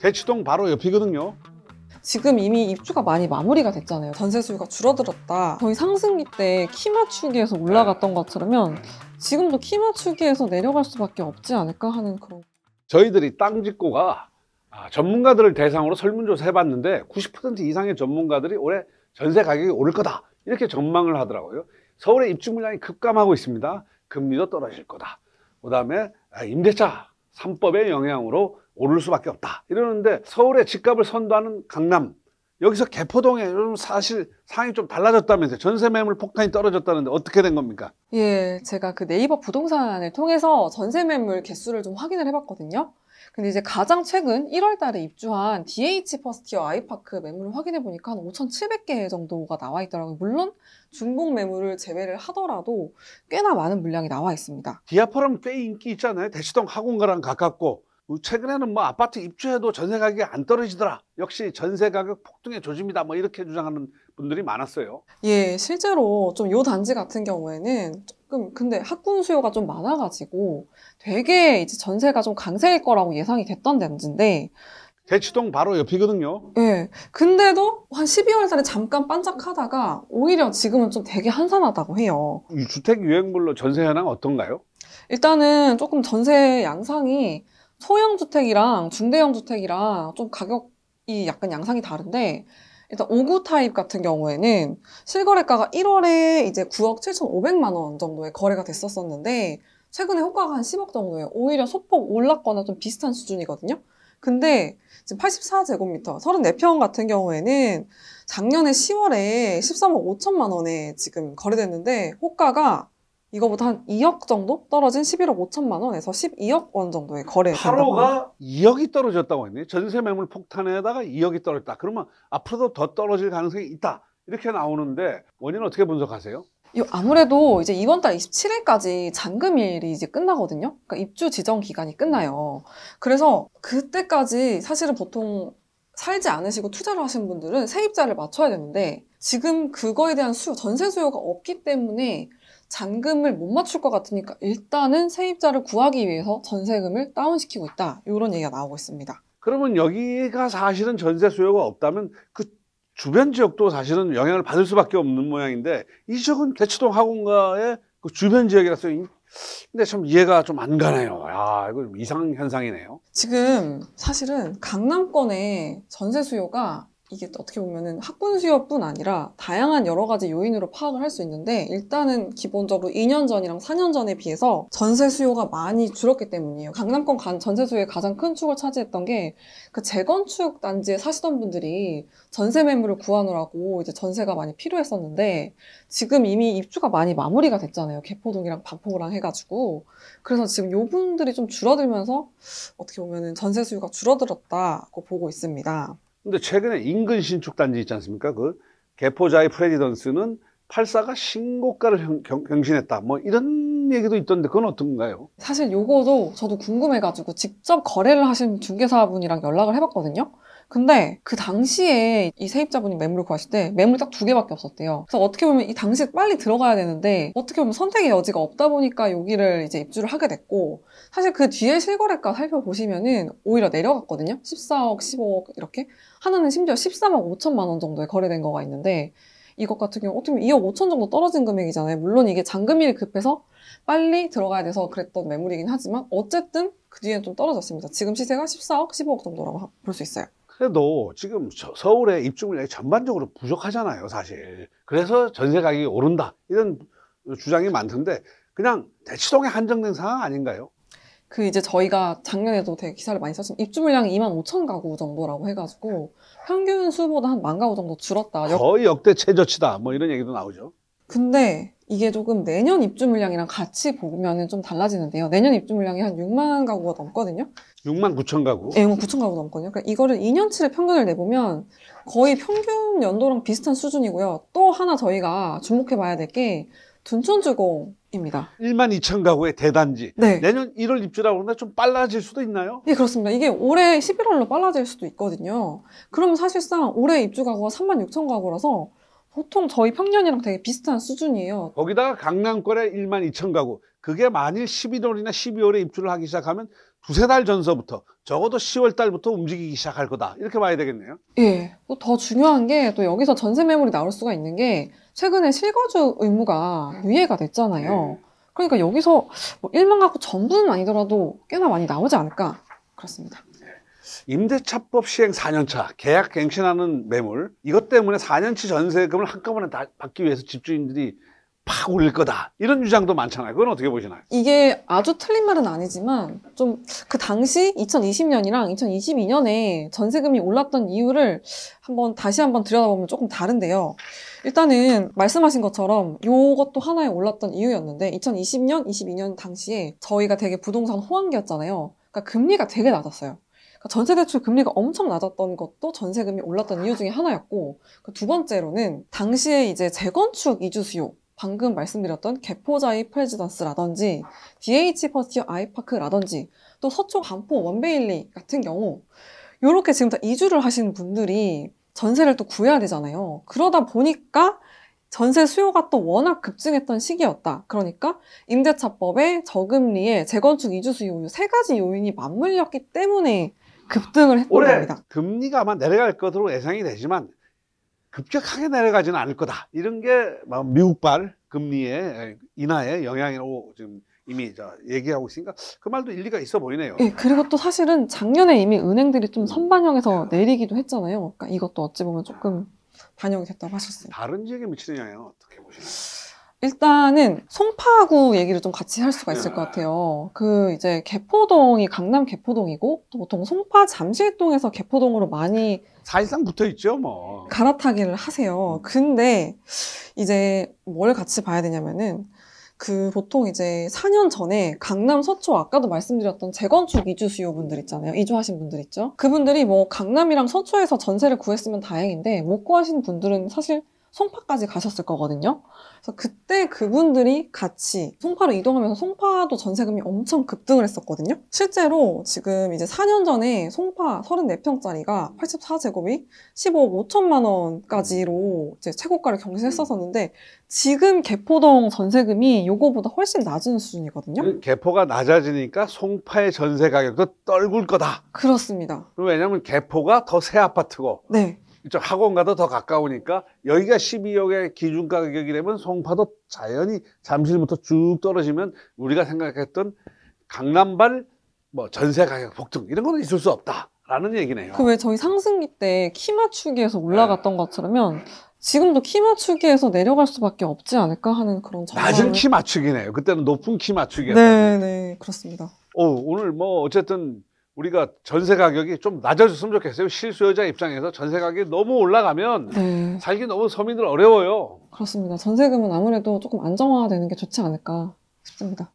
대치동 바로 옆이거든요. 지금 이미 입주가 많이 마무리가 됐잖아요. 전세 수요가 줄어들었다. 저희 상승기 때 키 맞추기에서 올라갔던 것처럼 지금도 키 맞추기에서 내려갈 수밖에 없지 않을까 하는 그런. 저희들이 땅 짓고가 전문가들을 대상으로 설문조사 해봤는데 90% 이상의 전문가들이 올해 전세 가격이 오를 거다 이렇게 전망을 하더라고요. 서울의 입주 물량이 급감하고 있습니다. 금리도 떨어질 거다. 그 다음에 임대차 3법의 영향으로 오를 수밖에 없다 이러는데, 서울의 집값을 선도하는 강남, 여기서 개포동에 사실 상황이 좀 달라졌다면서요. 전세 매물 폭탄이 떨어졌다는데 어떻게 된 겁니까? 예, 제가 그 네이버 부동산을 통해서 전세 매물 개수를 좀 확인을 해봤거든요. 근데 이제 가장 최근 1월 달에 입주한 DH 퍼스티어 아이파크 매물을 확인해 보니까 한 5,700개 정도가 나와 있더라고요. 물론 중복 매물을 제외를 하더라도 꽤나 많은 물량이 나와 있습니다. 디아포럼 꽤 인기 있잖아요. 대치동 학원가랑 가깝고, 최근에는 뭐 아파트 입주해도 전세 가격이 안 떨어지더라. 역시 전세 가격 폭등의 조짐이다. 뭐 이렇게 주장하는 분들이 많았어요. 예, 실제로 좀 요 단지 같은 경우에는 조금 근데 학군 수요가 좀 많아가지고 되게 이제 전세가 좀 강세일 거라고 예상이 됐던 단지인데, 대치동 바로 옆이거든요. 예, 근데도 한 12월 달에 잠깐 반짝하다가 오히려 지금은 좀 되게 한산하다고 해요. 이 주택 유행물로 전세 현황 어떤가요? 일단은 조금 전세 양상이 소형 주택이랑 중대형 주택이랑 좀 가격이 약간 양상이 다른데, 일단 5구 타입 같은 경우에는 실거래가가 1월에 이제 9억 7,500만 원 정도에 거래가 됐었는데 최근에 호가가 한 10억 정도예요. 오히려 소폭 올랐거나 좀 비슷한 수준이거든요. 근데 지금 84제곱미터 34평 같은 경우에는 작년에 10월에 13억 5천만 원에 지금 거래됐는데 호가가 이거보다 한 2억 정도 떨어진 11억 5천만 원에서 12억 원 정도에 거래된다고 합니다. 8호가 2억이 떨어졌다고 했네요. 전세 매물 폭탄에다가 2억이 떨어졌다. 그러면 앞으로도 더 떨어질 가능성이 있다. 이렇게 나오는데 원인은 어떻게 분석하세요? 아무래도 이제 이번 달 27일까지 잔금일이 이제 끝나거든요. 그러니까 입주 지정 기간이 끝나요. 그래서 그때까지 사실은 보통 살지 않으시고 투자를 하신 분들은 세입자를 맞춰야 되는데 지금 그거에 대한 전세 수요가 없기 때문에 잔금을 못 맞출 것 같으니까 일단은 세입자를 구하기 위해서 전세금을 다운시키고 있다. 이런 얘기가 나오고 있습니다. 그러면 여기가 사실은 전세 수요가 없다면 그 주변 지역도 사실은 영향을 받을 수밖에 없는 모양인데, 이 지역은 대치동 학원가의 그 주변 지역이라서 근데 참 이해가 좀 안 가네요. 이거 이상 현상이네요. 지금 사실은 강남권의 전세 수요가 이게 어떻게 보면은 학군 수요뿐 아니라 다양한 여러 가지 요인으로 파악을 할 수 있는데, 일단은 기본적으로 2년 전이랑 4년 전에 비해서 전세 수요가 많이 줄었기 때문이에요. 강남권 전세 수요의 가장 큰 축을 차지했던 게 그 재건축 단지에 사시던 분들이 전세 매물을 구하느라고 이제 전세가 많이 필요했었는데 지금 이미 입주가 많이 마무리가 됐잖아요. 개포동이랑 반포랑 해가지고. 그래서 지금 요 분들이 좀 줄어들면서 어떻게 보면은 전세 수요가 줄어들었다고 보고 있습니다. 근데 최근에 인근 신축 단지 있지 않습니까? 그 개포자의 프레지던스는 84가 신고가를 경신했다. 뭐 이런 얘기도 있던데 그건 어떤가요? 사실 요거도 저도 궁금해가지고 직접 거래를 하신 중개사분이랑 연락을 해봤거든요. 근데 그 당시에 이 세입자분이 매물을 구하실 때 매물이 딱 2개밖에 없었대요. 그래서 어떻게 보면 이 당시에 빨리 들어가야 되는데 어떻게 보면 선택의 여지가 없다 보니까 여기를 이제 입주를 하게 됐고, 사실 그 뒤에 실거래가 살펴보시면은 오히려 내려갔거든요. 14억, 15억 이렇게. 하나는 심지어 13억 5천만 원 정도에 거래된 거가 있는데, 이것 같은 경우 어떻게 보면 2억 5천 정도 떨어진 금액이잖아요. 물론 이게 잔금일이 급해서 빨리 들어가야 돼서 그랬던 매물이긴 하지만 어쨌든 그 뒤에는 좀 떨어졌습니다. 지금 시세가 14억, 15억 정도라고 볼 수 있어요. 그래도 지금 서울의 입주 물량이 전반적으로 부족하잖아요, 사실. 그래서 전세 가격이 오른다. 이런 주장이 많던데 그냥 대치동에 한정된 상황 아닌가요? 그 이제 저희가 작년에도 되게 기사를 많이 썼지만 입주 물량이 2만 5천 가구 정도라고 해가지고 평균 수보다 한 1만 가구 정도 줄었다. 거의 역대 최저치다. 뭐 이런 얘기도 나오죠. 근데 이게 조금 내년 입주 물량이랑 같이 보면은 좀 달라지는데요. 내년 입주 물량이 한 6만 가구가 넘거든요. 6만 9천 가구. 네, 6만 9천 가구 넘거든요. 그러니까 이거를 2년치를 평균을 내보면 거의 평균 연도랑 비슷한 수준이고요. 또 하나 저희가 주목해봐야 될 게 둔촌주공입니다. 1만 2천 가구의 대단지. 네. 내년 1월 입주라고 그러는데 좀 빨라질 수도 있나요? 예, 그렇습니다. 이게 올해 11월로 빨라질 수도 있거든요. 그러면 사실상 올해 입주 가구가 3만 6천 가구라서 보통 저희 평년이랑 되게 비슷한 수준이에요. 거기다가 강남권에 1만 2천 가구. 그게 만일 11월이나 12월에 입주를 하기 시작하면 두세 달 전서부터 적어도 10월 달부터 움직이기 시작할 거다. 이렇게 봐야 되겠네요. 예. 또 더 중요한 게 또 여기서 전세 매물이 나올 수가 있는 게 최근에 실거주 의무가 유예가 됐잖아요. 그러니까 여기서 뭐 1만 가구 전부는 아니더라도 꽤나 많이 나오지 않을까. 그렇습니다. 임대차법 시행 4년차 계약 갱신하는 매물, 이것 때문에 4년치 전세금을 한꺼번에 다 받기 위해서 집주인들이 팍 올릴 거다, 이런 주장도 많잖아요. 그건 어떻게 보시나요? 이게 아주 틀린 말은 아니지만 좀 그 당시 2020년이랑 2022년에 전세금이 올랐던 이유를 다시 한번 들여다보면 조금 다른데요. 일단은 말씀하신 것처럼 요것도 하나의 올랐던 이유였는데 2020년, 22년 당시에 저희가 되게 부동산 호황기였잖아요. 그러니까 금리가 되게 낮았어요. 그러니까 전세대출 금리가 엄청 낮았던 것도 전세금이 올랐던 이유 중에 하나였고, 두 번째로는 당시에 이제 재건축 이주 수요, 방금 말씀드렸던 개포자이 프레지던스라든지 DH 퍼스티어 아이파크라든지 또 서초 반포 원베일리 같은 경우 이렇게 지금 다 이주를 하시는 분들이 전세를 또 구해야 되잖아요. 그러다 보니까 전세 수요가 또 워낙 급증했던 시기였다. 그러니까 임대차법의 저금리에 재건축 이주 수요 이 세 가지 요인이 맞물렸기 때문에 급등을 했던 올해 겁니다. 금리가 아마 내려갈 것으로 예상이 되지만 급격하게 내려가지는 않을 거다. 이런 게 미국발 금리의 인하의 영향이라고 지금 이미 얘기하고 있으니까 그 말도 일리가 있어 보이네요. 예, 그리고 또 사실은 작년에 이미 은행들이 좀 선반영해서 내리기도 했잖아요. 그러니까 이것도 어찌 보면 조금 반영이 됐다고 하셨어요. 다른 지역에 미치는 영향은 어떻게 보시나요? 일단은 송파구 얘기를 좀 같이 할 수가 있을 것 같아요. 이제 개포동이 강남 개포동이고 또 보통 송파 잠실동에서 개포동으로 많이 사실상 붙어 있죠, 뭐. 갈아타기를 하세요. 근데 이제 뭘 같이 봐야 되냐면은 보통 이제 4년 전에 강남 서초 아까도 말씀드렸던 재건축 이주 수요분들 있잖아요. 이주하신 분들 있죠. 그분들이 뭐 강남이랑 서초에서 전세를 구했으면 다행인데 못 구하신 분들은 사실 송파까지 가셨을 거거든요. 그래서 그때 그분들이 같이 송파로 이동하면서 송파도 전세금이 엄청 급등을 했었거든요. 실제로 지금 이제 4년 전에 송파 34평짜리가 84제곱이 15억 5천만 원까지로 이제 최고가를 경신했었는데 지금 개포동 전세금이 요거보다 훨씬 낮은 수준이거든요. 개포가 낮아지니까 송파의 전세 가격도 떨굴 거다. 그렇습니다. 왜냐하면 개포가 더 새 아파트고 네. 이쪽 학원과도 더 가까우니까 여기가 12억의 기준 가격이라면 송파도 자연히 잠실부터 쭉 떨어지면 우리가 생각했던 강남발 전세 가격 폭등 이런 거는 있을 수 없다라는 얘기네요. 왜 저희 상승기 때 키 맞추기에서 올라갔던 것처럼 지금도 키 맞추기에서 내려갈 수밖에 없지 않을까 하는 그런 전망을. 낮은 키 맞추기네요. 그때는 높은 키 네, 맞추기였다면. 네, 그렇습니다. 오늘 어쨌든 우리가 전세 가격이 좀 낮아졌으면 좋겠어요. 실수요자 입장에서 전세 가격이 너무 올라가면 네, 살기 너무 서민들 어려워요. 그렇습니다. 전세금은 아무래도 조금 안정화되는 게 좋지 않을까 싶습니다.